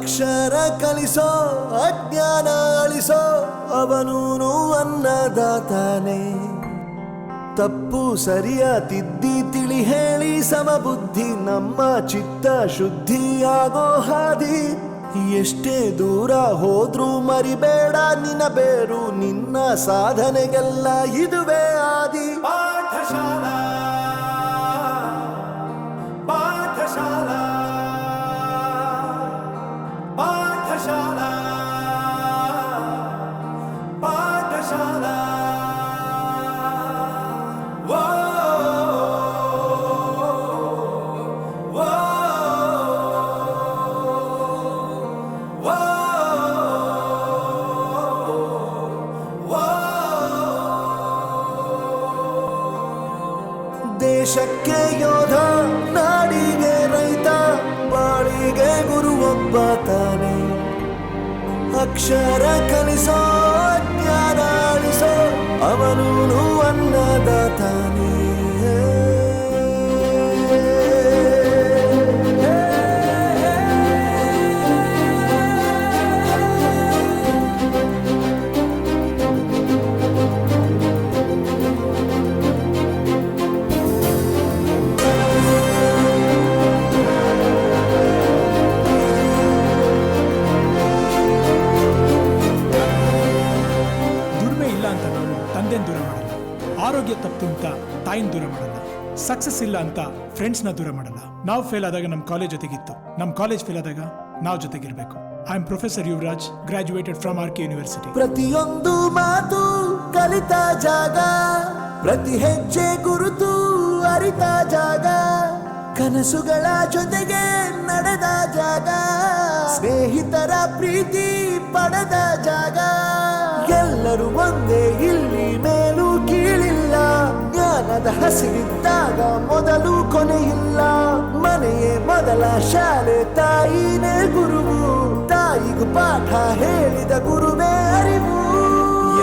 ಅಕ್ಷರ ಕಲಿಸೋ ಅಜ್ಞಾನ ಅಳಿಸೋ ಅವನೂನು ಅನ್ನದಾತಾನೆ. ತಪ್ಪು ಸರಿಯ ತಿದ್ದಿ ತಿಳಿ ಹೇಳಿ ಸಮಬುದ್ಧಿ ನಮ್ಮ ಚಿತ್ತ ಶುದ್ಧಿಯಾಗೋ ಹಾದಿ. ಎಷ್ಟೇ ದೂರ ಹೋದ್ರೂ ಮರಿಬೇಡ ನಿನ್ನ ಬೇರು, ನಿನ್ನ ಸಾಧನೆಗೆಲ್ಲ ಇದುವೇ ಆದಿ. ಪಾಠಶಾಲಾ ಪಾಠಶಾಲಾ ಪಾಠಶಾಲಾ ಪಾಠಶಾಲಾ. ದೇಶಕ್ಕೆ ಯೋಧ, ನಾಡಿಗೆ ರೈತ, ಬಾಳಿಗೆ ಗುರು ಒಬ್ಬ ತಾನೆ. ಅಕ್ಷರ ಕಲಿಸೋ ಜ್ಞಾನ ಅಳಿಸೋ ಅವನೂನು ಅನ್ನದಾತಾನೆ. ದೂರ ಮಾಡಲ್ಲ, ಆರೋಗ್ಯ ತಪ್ಪು ಅಂತ ತಾಯಿನ ದೂರ ಮಾಡಲ್ಲ, ಸಕ್ಸಸ್ ಇಲ್ಲ ಅಂತ ಫ್ರೆಂಡ್ಸ್ನ ದೂರ ಮಾಡಲ್ಲ. ನಾವು ಫೇಲ್ ಆದಾಗ ನಮ್ಮ ಕಾಲೇಜ್ ಜೊತೆಗಿತ್ತು, ನಮ್ಮ ಕಾಲೇಜ್ ಫೇಲ್ ಆದಾಗ ನಾವು ಜೊತೆಗಿರ್ಬೇಕು. I am professor Yuvaraj, graduated from R K. University. ಪ್ರತಿಯೊಂದು ಮಾತು ಕಲಿತ ಜಾಗ, ಪ್ರತಿ ಹೆಜ್ಜೆ ಗುರುತು ಅರಿತ ಜಾಗ, ಕನಸುಗಳ ಜೊತೆಗೆ ನಡೆದ ಜಾಗ, ಸ್ನೇಹಿತರ ಪ್ರೀತಿ ಪಡೆದ ಜಾಗ. ಎಲ್ಲರೂ ಒಂದೇ ಇಲ್ಲಿ, ಮೇಲೂ ಕೀಳಿಲ್ಲ. ಜ್ಞಾನದ ಹಸಿವಿದ್ದಾಗ ಮೊದಲು ಕೊನೆಯಿಲ್ಲ. ಮನೆಯೇ ಮೊದಲ ಶಾಲೆ, ತಾಯಿನೇ ಗುರುವು. ತಾಯಿಗೂ ಪಾಠ ಹೇಳಿದ ಗುರುವೇ ಅರಿವು.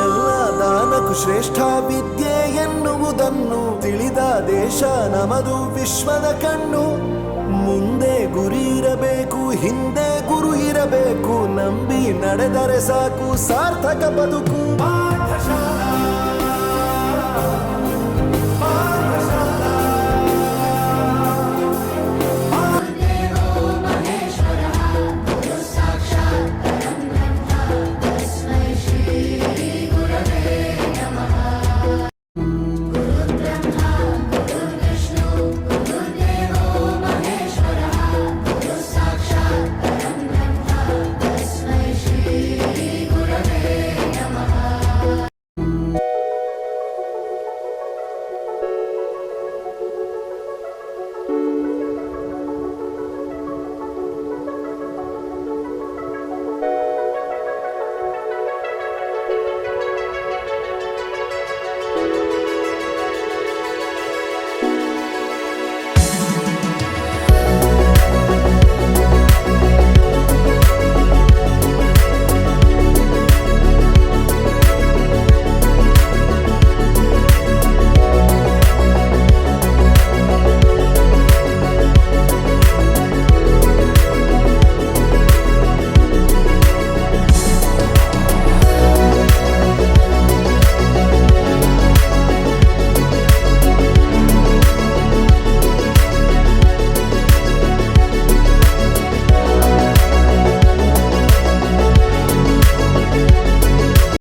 ಎಲ್ಲ ದಾನಕ್ಕೂ ಶ್ರೇಷ್ಠ ವಿದ್ಯೆ ಎನ್ನುವುದನ್ನು ತಿಳಿದ ದೇಶ ನಮದು, ವಿಶ್ವದ ಕಣ್ಣು. ಮುಂದೆ ಗುರಿ ಇರಬೇಕು, ಹಿಂದೆ ಗುರು ಇರಬೇಕು. ನಂಬಿ ನಡೆದರೆ ಸಾಕು ಸಾರ್ಥಕ ಬದುಕು. ಪಾಠಶಾಲಾ